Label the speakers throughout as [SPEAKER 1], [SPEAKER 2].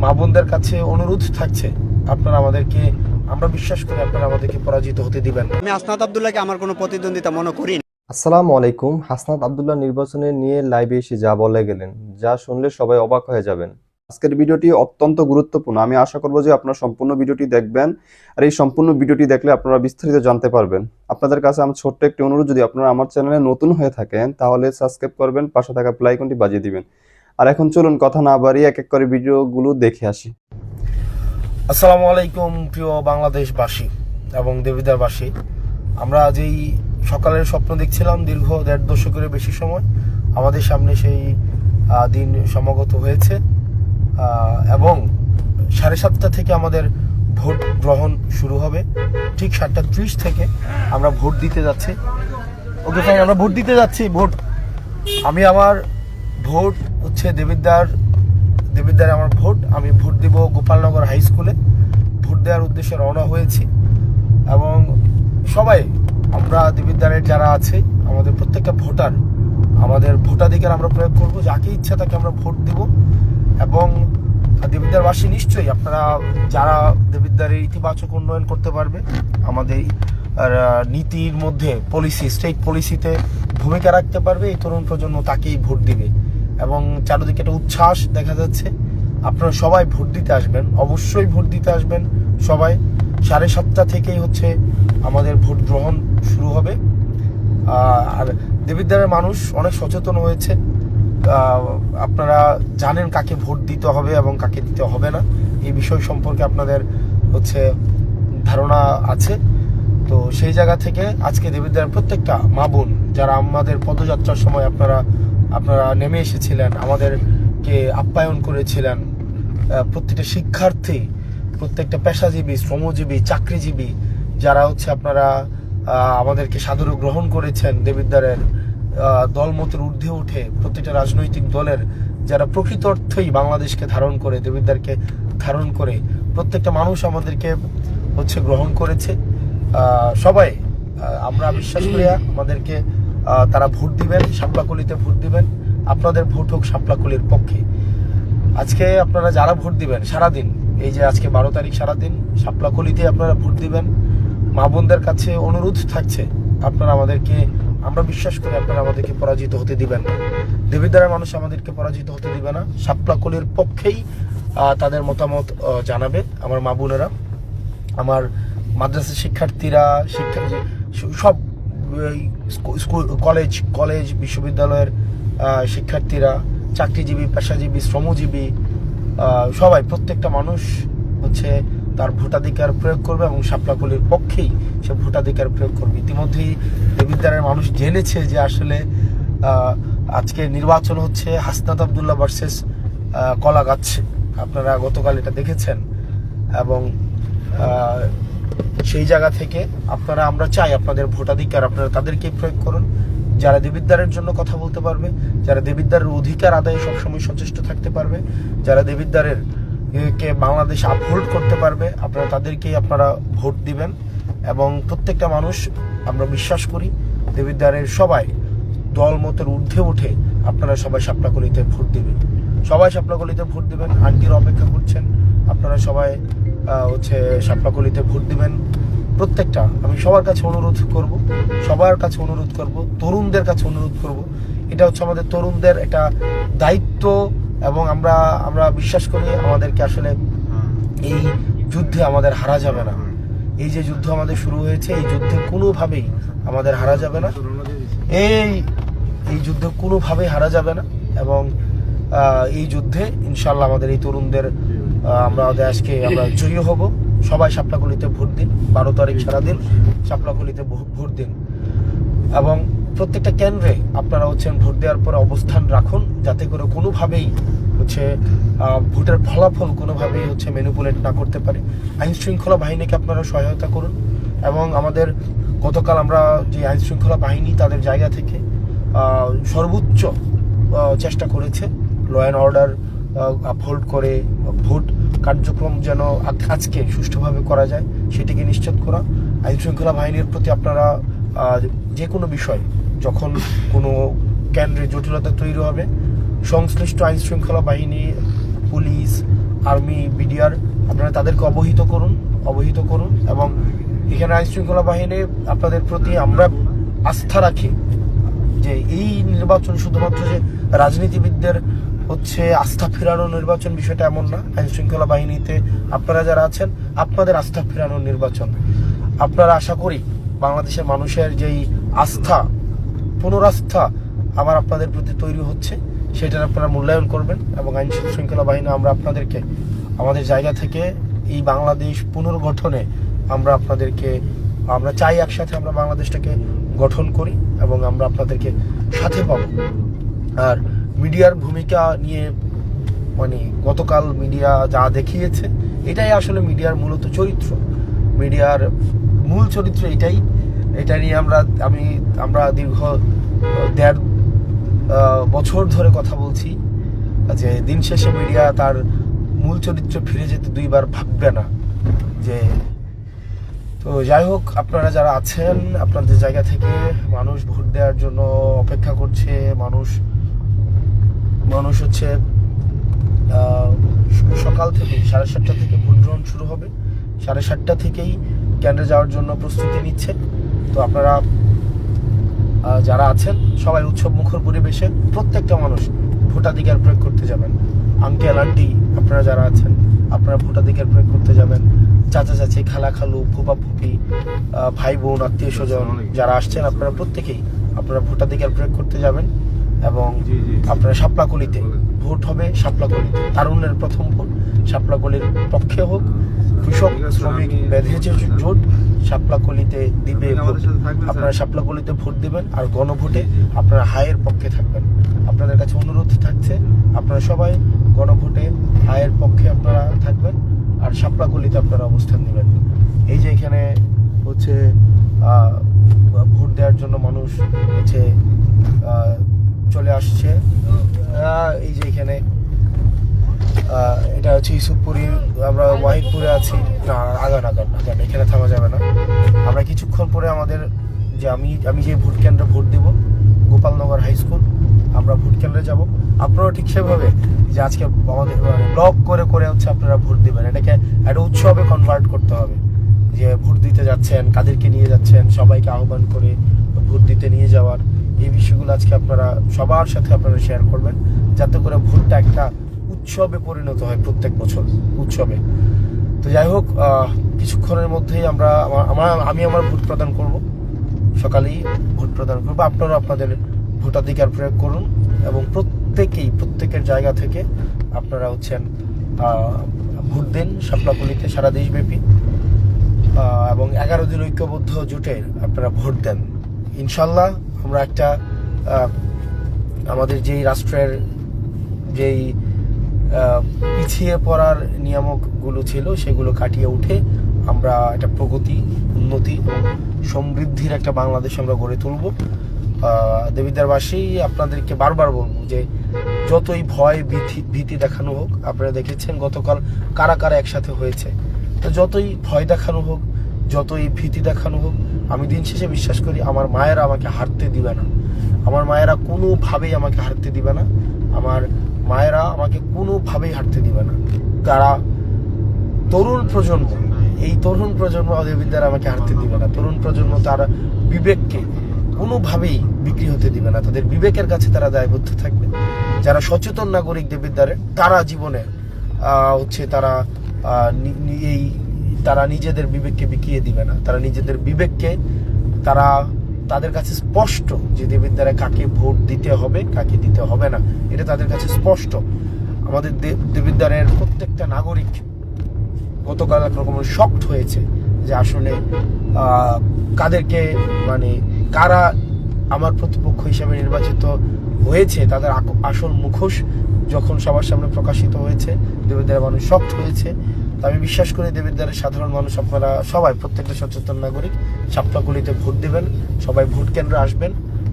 [SPEAKER 1] মা বোনদের কাছে অনুরোধ থাকছে, আপনারা আমাদেরকে, আমরা বিশ্বাস করি আপনারা আমাদেরকে পরাজিত হতে দিবেন না।
[SPEAKER 2] আমি হাসনাত আব্দুল্লাহকে আমার কোনো প্রতিদ্বন্দ্বিতা মনে করি না।
[SPEAKER 3] আসসালামু আলাইকুম। হাসনাত আব্দুল্লাহ নির্বাচনে নিয়ে লাইভে এসে যা বলে গেলেন, যা শুনলে সবাই অবাক হয়ে যাবেন। আজকের ভিডিওটি অত্যন্ত গুরুত্বপূর্ণ। আমি আশা করব যে আপনারা সম্পূর্ণ ভিডিওটি দেখবেন, আর এই সম্পূর্ণ ভিডিওটি দেখলে আপনারা বিস্তারিত জানতে পারবেন। আপনাদের কাছে আমার ছোট্ট একটি অনুরোধ, যদি আপনারা আমার চ্যানেলে নতুন হয়ে থাকেন তাহলে সাবস্ক্রাইব করবেন, পাশে থাকা বেল আইকনটি বাজিয়ে দিবেন। আর এখন চলুন কথা না বাড়িয়ে এক এক করে ভিডিওগুলো দেখে আসি।
[SPEAKER 1] আসসালামু আলাইকুম প্রিয় বাংলাদেশবাসী এবং দেবিদারবাসী। আমরা যেই সকালের স্বপ্ন দেখছিলাম দীর্ঘ ১.৫ দশকের বেশি সময়, আমাদের সামনে সেই দিন সমাগত হয়েছে এবং 7:30 থেকে আমাদের ভোট গ্রহণ শুরু হবে। ঠিক 7:30 থেকে আমরা ভোট দিতে যাচ্ছি। ওকে ফাইন, আমরা ভোট দিতে যাচ্ছি। আমি আমার ভোট হচ্ছে দেবিদ্দারে আমার ভোট। আমি ভোট দিব গোপালনগর হাই স্কুলে। ভোট দেওয়ার উদ্দেশ্যে রওনা হয়েছি এবং সবাই আমরা দেবিদ্দারের যারা আছে আমাদের প্রত্যেকটা ভোটার, আমাদের ভোটাধিকার আমরা প্রয়োগ করব। যাকে ইচ্ছা তাকে আমরা ভোট দিব এবং দেবিদ্দারবাসী নিশ্চয়ই আপনারা যারা দেবিদ্দারের ইতিবাচক উন্নয়ন করতে পারবে, আমাদের নীতির মধ্যে পলিসি, স্টেট পলিসিতে ভূমিকা রাখতে পারবে, এই তরুণ প্রজন্ম তাকেই ভোট দিবে এবং চারদিকে একটা উচ্ছ্বাস দেখা যাচ্ছে। আপনারা সবাই ভোট দিতে আসবেন, অবশ্যই ভোট দিতে আসবেন সবাই। 7:30 থেকেই হচ্ছে আমাদের ভোট গ্রহণ শুরু হবে। আর দেবিদ্বারের মানুষ অনেক সচেতন হয়েছে। আপনারা জানেন কাকে ভোট দিতে হবে এবং কাকে দিতে হবে না, এই বিষয় সম্পর্কে আপনাদের হচ্ছে ধারণা আছে। তো সেই জায়গা থেকে আজকে দেবিদ্বারের প্রত্যেকটা মা বোন যারা আমাদের পদযাত্রার সময় আপনারা নেমে এসেছিলেন, আমাদেরকে আপ্যায়ন করেছিলেন, প্রত্যেকটা শিক্ষার্থী, প্রত্যেকটা পেশাজীবী, শ্রমজীবী, চাকরিজীবী যারা হচ্ছে আপনারা আমাদেরকে সাদরে গ্রহণ করেছেন, দেবিদ্বারের দলমতের ঊর্ধ্বে উঠে প্রত্যেকটা রাজনৈতিক দলের যারা প্রকৃত অর্থেই বাংলাদেশকে ধারণ করে, দেবিদ্বারকে ধারণ করে প্রত্যেকটা মানুষ আমাদেরকে হচ্ছে গ্রহণ করেছে। সবাই আমরা বিশ্বাস করি আমাদেরকে তারা ভোট দিবেন, শাপলাকলিতে ভোট দিবেন। আপনাদের ভোট হোক শাপলাকলির পক্ষে। আজকে আপনারা যারা ভোট দিবেন সারাদিন, এই যে আজকে 12 তারিখ, সারাদিন শাপলাকলিতে আপনারা ভোট দিবেন। মা বোনদের কাছে অনুরোধ থাকছে, আপনারা আমাদেরকে, আমরা বিশ্বাস করি আপনারা আমাদেরকে পরাজিত হতে দিবেন না। দেবিদ্বারের মানুষ আমাদেরকে পরাজিত হতে দিবে না। শাপলাকলির পক্ষেই তাদের মতামত জানাবে আমার মা বোনেরা, আমার মাদ্রাসা শিক্ষার্থীরা, সব স্কুল, কলেজ বিশ্ববিদ্যালয়ের শিক্ষার্থীরা, চাকরিজীবী, পেশাজীবী, শ্রমজীবী, সবাই, প্রত্যেকটা মানুষ হচ্ছে তার ভোটাধিকার প্রয়োগ করবে এবং শাপলাকলির পক্ষেই সে ভোটাধিকার প্রয়োগ করবে। ইতিমধ্যেই দেবিদ্বারের মানুষ জেনেছে যে আসলে আজকে নির্বাচন হচ্ছে হাসনাত আব্দুল্লাহ ভার্সেস কলাগাছ। আপনারা গতকাল এটা দেখেছেন এবং সেই জায়গা থেকে আপনারা, আমরা চাই আপনাদের ভোটাধিকার আপনারা তাদেরকেই প্রয়োগ করুন, যারা দেবিদ্বারের জন্য কথা বলতে পারবে, যারা দেবিদ্বারের অধিকার আদায়ে সবসময় সচেষ্ট থাকতে পারবে, যারা দেবিদ্বারের কে বাংলাদেশ আপহোল্ড করতে পারবে, আপনারা তাদেরকেই আপনারা ভোট দিবেন। এবং প্রত্যেকটা মানুষ, আমরা বিশ্বাস করি দেবিদ্বারের সবাই দলমতের ঊর্ধ্বে উঠে আপনারা সবাই শাপলাকলিতে ভোট দিবেন। সবাই শাপলাকলিতে ভোট দিবেন। আন্টিরা অপেক্ষা করছেন, আপনারা সবাই হচ্ছে শাপলাকলিতে ভোট দিবেন। প্রত্যেকটা, আমি সবার কাছে অনুরোধ করব, তরুণদের কাছে অনুরোধ করব। এটা হচ্ছে আমাদের তরুণদের একটা দায়িত্ব এবং আমরা বিশ্বাস করি আমাদেরকে আসলে এই যুদ্ধে আমাদের হারা যাবে না। এই যে যুদ্ধ আমাদের শুরু হয়েছে, এই যুদ্ধে কোনোভাবেই আমাদের হারা যাবে না। এই যুদ্ধে কোনোভাবেই হারা যাবে না এবং এই যুদ্ধে ইনশাল্লাহ আমাদের এই তরুণদের আমরা জয়ী হব। সবাই শাপলাকলিতে ভোট দিন। 12 তারিখ সারাদিন শাপলাকলিতে ভোট দিন এবং প্রত্যেকটা কেন্দ্রে আপনারা হচ্ছেন ভোট দেওয়ার পরে অবস্থান রাখুন, যাতে করে কোনোভাবেই হচ্ছে ভোটের ফলাফল কোনোভাবেই হচ্ছে ম্যানিপুলেট না করতে পারে। আইন শৃঙ্খলা বাহিনীকে আপনারা সহায়তা করুন এবং আমাদের গতকাল আমরা যে আইন শৃঙ্খলা বাহিনী তাদের জায়গা থেকে সর্বোচ্চ চেষ্টা করেছে ল অ্যান্ড অর্ডার আপহোল্ড করে ভোট কার্যক্রম যেন আজকে সুষ্ঠুভাবে করা যায় সেটিকে নিশ্চিত করা। আইন শৃঙ্খলা বাহিনীর প্রতি আপনারা যে কোনো বিষয়, যখন কোনো কেন্দ্রে জটিলতা তৈরি হবে, সংশ্লিষ্ট আইন শৃঙ্খলা বাহিনী, পুলিশ, আর্মি বিডিআর, আপনারা তাদেরকে অবহিত করুন এবং এখানে আইন শৃঙ্খলা বাহিনী আপনাদের প্রতি আমরা আস্থা রাখি যে এই নির্বাচন শুধুমাত্র যে রাজনীতিবিদদের হচ্ছে আস্থা ফেরানোর নির্বাচন, বিষয়টা এমন না। আইন শৃঙ্খলা বাহিনীতে আপনারা যারা আছেন আপনাদের আস্থা ফেরানোর নির্বাচন। আপনারা আশা করি বাংলাদেশের মানুষের যেই আস্থা, পুনরাস্থা আবার আপনাদের প্রতি তৈরি হচ্ছে, সেটার আপনারা মূল্যায়ন করবেন এবং আইন শৃঙ্খলা বাহিনী আমরা আপনাদেরকে আমাদের জায়গা থেকে এই বাংলাদেশ পুনর্গঠনে আমরা চাই একসাথে আমরা বাংলাদেশটাকে গঠন করি এবং আমরা আপনাদেরকে সাথে পাবো। আর মিডিয়ার ভূমিকা নিয়ে মানে গতকাল মিডিয়া যা দেখিয়েছে, এটাই আসলে মিডিয়ার মূলত চরিত্র, মিডিয়ার মূল চরিত্র এটাই। এটা নিয়ে আমরা দীর্ঘ 1.5 বছর ধরে কথা বলছি যে দিন শেষে মিডিয়া তার মূল চরিত্র ফিরে যেতে 2 বার ভাববে না। যে তো যাই হোক, আপনারা যারা আছেন আপনাদের জায়গা থেকে মানুষ ভোট দেওয়ার জন্য অপেক্ষা করছে। মানুষ হচ্ছে সকাল থেকে 7:30 থেকে ভোট গ্রহণ শুরু হবে, 7:30 থেকেই কেন্দ্রে যাওয়ার জন্য প্রস্তুতি নিচ্ছে। তো আপনারা যারা আছেন সবাই উৎসব মুখর পরিবেশে প্রত্যেকটা মানুষ ভোটাধিকার প্রয়োগ করতে যাবেন। আঙ্কেল আন্টি আপনারা যারা আছেন আপনারা ভোটাধিকার প্রয়োগ করতে যাবেন। চাচা চাচি, খালা খালু, ফুপা ফুপি, ভাই বোন, আত্মীয় স্বজন যারা আসছেন আপনারা প্রত্যেকেই আপনারা ভোটাধিকার প্রয়োগ করতে যাবেন। এবং আপনারা শাপলাকলিতে ভোট হবে, শাপলাকলিতে তারুণ্যের প্রথম ভোট শাপলাকলির পক্ষে হোক। কৃষক শ্রমিক বেঁধেছে জোট, শাপলাকলিতে দিবে ভোট। আপনারা শাপলাকলিতে ভোট দিবেন আর গণভোটে আপনারা হায়ের পক্ষে থাকবেন। আপনাদের কাছে অনুরোধ থাকছে আপনারা সবাই গণভোটে হায়ের পক্ষে আপনারা থাকবেন আর শাপলাকলিতে আপনারা অবস্থান নেবেন। এই যে এখানে হচ্ছে ভোট দেওয়ার জন্য মানুষ হচ্ছে চলে আসছে। এই যে এখানে এটা হচ্ছে ইউসুফপুরি, আমরা ওয়াহিদপুরে আছি। না, আগান এখানে থামা যাবে না। আমরা কিছুক্ষণ পরে আমাদের যে আমি যে ভোট কেন্দ্রে ভোট দিব, গোপালনগর হাই স্কুল, আমরা ভোট কেন্দ্রে যাব। আপনারাও ঠিক সেভাবে যে আজকে আমাদের ব্লগ করে হচ্ছে আপনারা ভোট দিবেন। এটাকে একটা উৎসবে কনভার্ট করতে হবে যে ভোট দিতে যাচ্ছেন, কাদেরকে নিয়ে যাচ্ছেন, সবাইকে আহ্বান করে ভোট দিতে নিয়ে যাওয়ার এই বিষয়গুলো আজকে আপনারা সবার সাথে আপনারা শেয়ার করবেন, যাতে করে ভোটটা একটা উৎসবে পরিণত হয়, প্রত্যেক বছর উৎসবে। তো যাই হোক, কিছুক্ষণের মধ্যেই আমি আমার ভোট প্রদান করব, সকালেই ভোট প্রদান করবো। আপনারা আপনাদের ভোটাধিকার প্রয়োগ করুন এবং প্রত্যেকের জায়গা থেকে আপনারা হচ্ছেন ভোট দিন শাপলাকলিতে সারা দেশব্যাপী এবং 11 দিন ঐক্যবদ্ধ জোটে আপনারা ভোট দেন। ইনশাল্লাহ আমরা একটা আমাদের যেই রাষ্ট্রের যেই পিছিয়ে পড়ার নিয়ামকগুলো ছিল সেগুলো কাটিয়ে উঠে আমরা একটা প্রগতি, উন্নতি এবং সমৃদ্ধির একটা বাংলাদেশ আমরা গড়ে তুলব। দেবিদ্বারবাসী আপনাদেরকে বারবার বলবো যে যতই ভয় ভীতি দেখানো হোক, আপনারা দেখেছেন গতকাল কারা একসাথে হয়েছে। তো যতই ভয় দেখানো হোক, যতই ভীতি দেখানো হোক, আমি দিন শেষে বিশ্বাস করি আমার মায়েরা আমাকে হারতে দিবে না। আমার মায়েরা কোনোভাবেই আমাকে হারতে দিবে না। আমার মায়েরা আমাকে কোনোভাবেই হারতে দিবে না। তারা তরুণ প্রজন্ম, এই তরুণ প্রজন্ম দেবিদ্বার আমাকে হারতে দিবে না। তরুণ প্রজন্ম তার বিবেককে কোনোভাবেই বিক্রি হতে দিবে না। তাদের বিবেকের কাছে তারা দায়বদ্ধ থাকবে। যারা সচেতন নাগরিক দেবিদ্বারের, তারা জীবনে হচ্ছে তারা নিজেদের বিবেককে বিকিয়ে দিবে না। তারা নিজেদের বিবেককে তাদের কাছে স্পষ্ট যে দেবিদ্বারে কাকে ভোট দিতে হবে, কাকে দিতে হবে না, এটা তাদের কাছে স্পষ্ট। আমাদের দেবিদ্বারের প্রত্যেকটা নাগরিক গতকাল একরকম শকড হয়েছে যে আসলে কাদেরকে কারা আমার প্রতিপক্ষ হিসেবে নির্বাচিত হয়েছে, তাদের আসল মুখোশ যখন সবার সামনে প্রকাশিত হয়েছে, দেবিদ্বারের মানুষ শকড হয়েছে। তো আমি বিশ্বাস করি দেবিদ্বারের সাধারণ মানুষ আপনারা সবাই, প্রত্যেকটা সচেতন নাগরিক শাপলাকলিতে ভোট দিবেন, সবাই ভোট কেন্দ্রে আসবেন।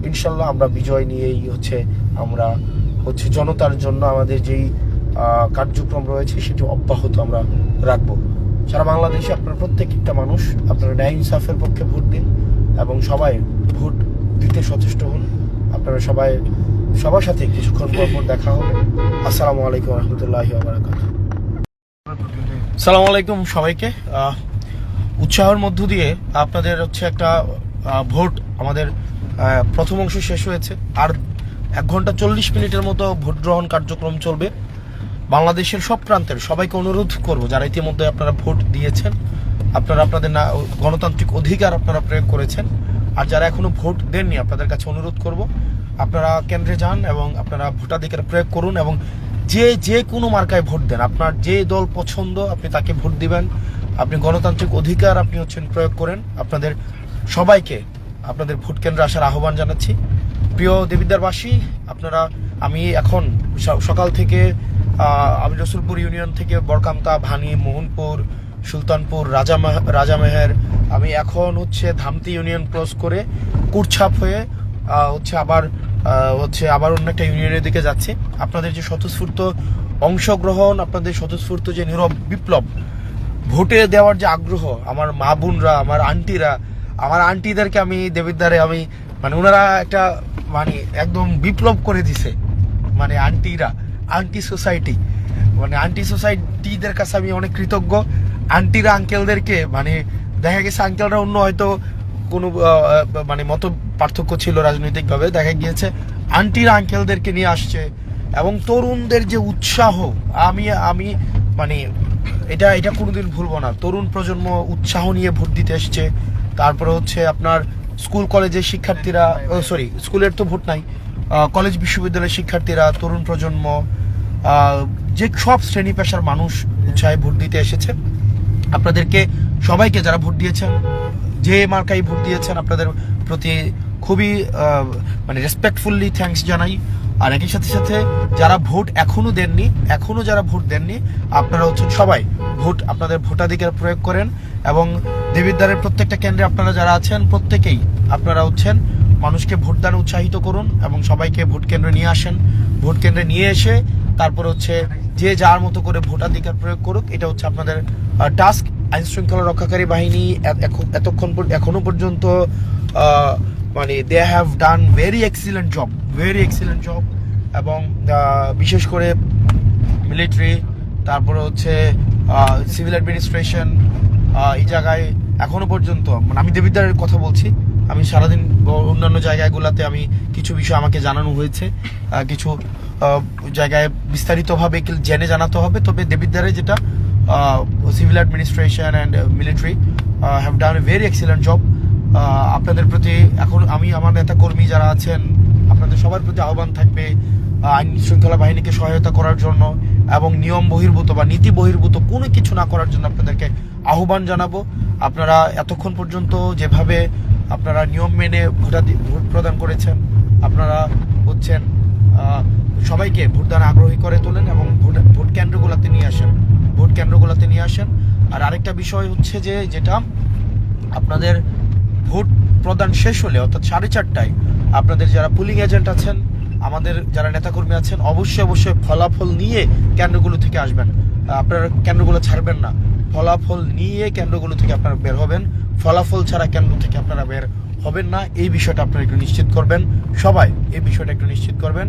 [SPEAKER 1] ইনশাল্লাহ আমরা বিজয় নিয়েই আমরা জনতার জন্য আমাদের যেই কার্যক্রম রয়েছে সেটি অব্যাহত আমরা রাখবো। সারা বাংলাদেশে আপনারা প্রত্যেকটা মানুষ আপনারা ন্যায় ইনসাফের পক্ষে ভোট দিন এবং সবাই ভোট দিতে সচেষ্ট হন। আপনারা সবার সাথে কিছুক্ষণ পর দেখা হবে। আসসালামু আলাইকুম রহমতুল্লাহি ওয়া বারাকাতুহু। সালাম আলাইকুম সবাইকে। উৎসাহের মধ্য দিয়ে আপনাদের হচ্ছে একটা ভোট আমাদের প্রথম অংশ শেষ হয়েছে। আর 1 ঘন্টা 40 মিনিটের মতো ভোট গ্রহণ কার্যক্রম চলবে। বাংলাদেশের সব প্রান্তের সবাইকে অনুরোধ করব, যারা ইতিমধ্যে আপনারা ভোট দিয়েছেন, আপনারা আপনাদের গণতান্ত্রিক অধিকার আপনারা প্রয়োগ করেছেন, আর যারা এখনো ভোট দেননি আপনাদের কাছে অনুরোধ করব আপনারা কেন্দ্রে যান এবং আপনারা ভোটাধিকার প্রয়োগ করুন এবং যে কোনো মার্কায় ভোট দেন। আপনার যে দল পছন্দ আপনি তাকে ভোট দিবেন। আপনি গণতান্ত্রিক অধিকার আপনি প্রয়োগ করেন। আপনাদের সবাইকে আপনাদের ভোট কেন্দ্রে আসার আহ্বান জানাচ্ছি। প্রিয় দেবিদ্বারবাসী, আমি এখন সকাল থেকে আমি রসুলপুর ইউনিয়ন থেকে বরকামতা, ভানি, মোহনপুর, সুলতানপুর, রাজামেহের, আমি এখন ধামতি ইউনিয়ন ক্রস করে কুড়ছাপ হয়ে আবার অন্য একটা ইউনিয়নের দিকে যাচ্ছি। আপনাদের যে স্বতঃস্ফূর্ত অংশগ্রহণ, আপনাদের স্বতঃস্ফূর্ত যে নীরব বিপ্লব, ভোটে দেওয়ার যে আগ্রহ, আমার মা বোনরা, আমার আন্টিদেরকে আমি দেবিদ্বারে ওনারা একটা একদম বিপ্লব করে দিছে। আন্টি সোসাইটিদের কাছে আমি অনেক কৃতজ্ঞ। আন্টিরা আঙ্কেলদেরকে দেখা গেছে আঙ্কেলরা অন্য হয়তো কোনো মত পার্থক্য ছিল রাজনৈতিকভাবে, দেখা গিয়েছে আন্টিরা আঙ্কেলদেরকে নিয়ে আসছে এবং তরুণদের যে উৎসাহ, আমি এটা কোনোদিন ভুলবো না। তরুণ প্রজন্ম উৎসাহ নিয়ে ভোট দিতে এসছে। তারপরে আপনার স্কুল কলেজের শিক্ষার্থীরা, স্কুলের তো ভোট নাই, কলেজ বিশ্ববিদ্যালয়ের শিক্ষার্থীরা, তরুণ প্রজন্ম, যে সব শ্রেণী পেশার মানুষ উৎসাহে ভোট দিতে এসেছে। আপনাদেরকে সবাইকে, যারা ভোট দিয়েছেন, যে মার্কাই ভোট দিয়েছেন, আপনাদের প্রতি খুবই রেসপেক্টফুলি থ্যাঙ্কস জানাই। আর একই সাথে যারা ভোট এখনো যারা ভোট দেননি আপনারা সবাই আপনাদের ভোটাধিকার প্রয়োগ করেন এবং দেবিদ্বারের প্রত্যেকটা কেন্দ্রে আপনারা যারা আছেন প্রত্যেকেই আপনারা মানুষকে ভোটদানে উৎসাহিত করুন এবং সবাইকে ভোট কেন্দ্রে নিয়ে আসেন। ভোট কেন্দ্রে নিয়ে এসে তারপর যে যার মতো করে ভোটাধিকার প্রয়োগ করুক, এটা আপনাদের টাস্ক। আইন শৃঙ্খলা রক্ষাকারী বাহিনী এখনো পর্যন্ত they have done very excellent job এবং বিশেষ করে মিলিটারি, তারপরে সিভিল অ্যাডমিনিস্ট্রেশন, এই জায়গায় এখনো পর্যন্ত আমি দেবিদ্বারের কথা বলছি, আমি সারাদিন অন্যান্য জায়গাগুলোতে আমি কিছু বিষয় আমাকে জানানো হয়েছে, কিছু জায়গায় বিস্তারিতভাবে জেনে জানাতে হবে। তবে দেবিদ্বারে যেটা civil administration and military have done a very excellent job. আপনাদের প্রতি এখন আমার নেতা কর্মী যারা আছেন, আপনাদের সবার প্রতি আহ্বান থাকবে আইন শৃঙ্খলা বাহিনীকে সহায়তা করার জন্য এবং নিয়ম বহির্ভূত বা নীতি বহির্ভূত কোনো কিছু না করার জন্য আপনাদেরকে আহ্বান জানাবো। আপনারা এতক্ষণ পর্যন্ত যেভাবে আপনারা নিয়ম মেনে ভোট প্রদান করেছেন, আপনারা সবাইকে ভোটদানে আগ্রহী করে তোলেন এবং ভোট কেন্দ্রগুলোতে নিয়ে আসেন। আর আরেকটা বিষয় যেটা আপনাদের ভোট প্রদান শেষ হলে অর্থাৎ 4:30টায় আপনাদের যারা পুলিং এজেন্ট আছেন, আমাদের যারা নেতাকর্মী আছেন, অবশ্যই ফলাফল নিয়ে কেন্দ্রগুলো থেকে আসবেন। আপনারা কেন্দ্রগুলো ছাড়বেন না, ফলাফল নিয়ে কেন্দ্রগুলো থেকে আপনারা বের হবেন। ফলাফল ছাড়া কেন্দ্র থেকে আপনারা বের হবেন না, এই বিষয়টা আপনারা একটু নিশ্চিত করবেন। সবাই এই বিষয়টা একটু নিশ্চিত করবেন।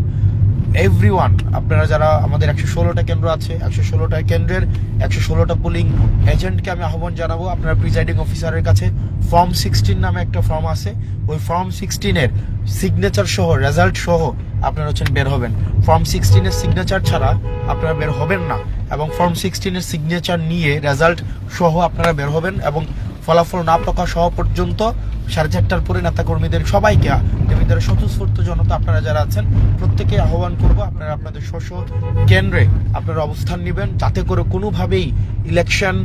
[SPEAKER 1] এভরিওয়ান, আপনারা যারা আমাদের 116টা কেন্দ্র আছে, 116টা কেন্দ্রের 116টা পুলিং এজেন্টকে আমি আহ্বান জানাবো, আপনারা প্রিজাইডিং অফিসারের কাছে ফর্ম 16 নামে একটা ফর্ম আছে, ওই ফর্ম 16-এর সিগনেচার সহ, রেজাল্ট সহ আপনারা বের হবেন। ফর্ম 16-এর সিগনেচার ছাড়া আপনারা বের হবেন না এবং ফর্ম 16-এর সিগনেচার নিয়ে রেজাল্ট সহ আপনারা বের হবেন এবং ফলাফল না প্রকাশ হওয়া পর্যন্ত 4:30টার পরে নেতাকর্মীদের সবাইকে, দেবিদ্বারের স্বতঃস্ফূর্ত জনতা আপনারা যারা আছেন প্রত্যেকে আহ্বান করবো আপনারা আপনাদের স্ব কেন্দ্রে আপনারা অবস্থান নেবেন, যাতে করে কোনোভাবেই ইলেকশন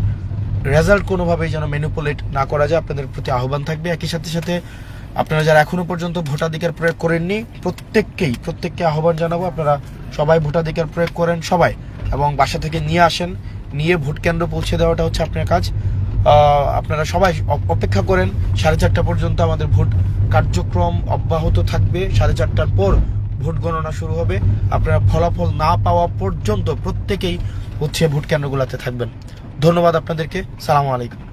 [SPEAKER 1] রেজাল্ট কোনোভাবেই যেন ম্যানিপুলেট না করা যায়। আপনাদের প্রতি আহ্বান থাকবে। একই সাথে আপনারা যারা এখনো পর্যন্ত ভোটাধিকার প্রয়োগ করেননি প্রত্যেককে আহ্বান জানাবো, আপনারা সবাই ভোটাধিকার প্রয়োগ করেন সবাই এবং বাসা থেকে নিয়ে আসেন, নিয়ে ভোট কেন্দ্র পৌঁছে দেওয়াটা আপনার কাজ। আপনারা সবাই অপেক্ষা করেন, 4:30টা পর্যন্ত আমাদের ভোট কার্যক্রম অব্যাহত থাকবে। 4:30টার পর ভোট গণনা শুরু হবে। আপনারা ফলাফল না পাওয়া পর্যন্ত প্রত্যেকেই ভোট কেন্দ্রগুলোতে থাকবেন। ধন্যবাদ আপনাদেরকে। সালামু আলাইকুম।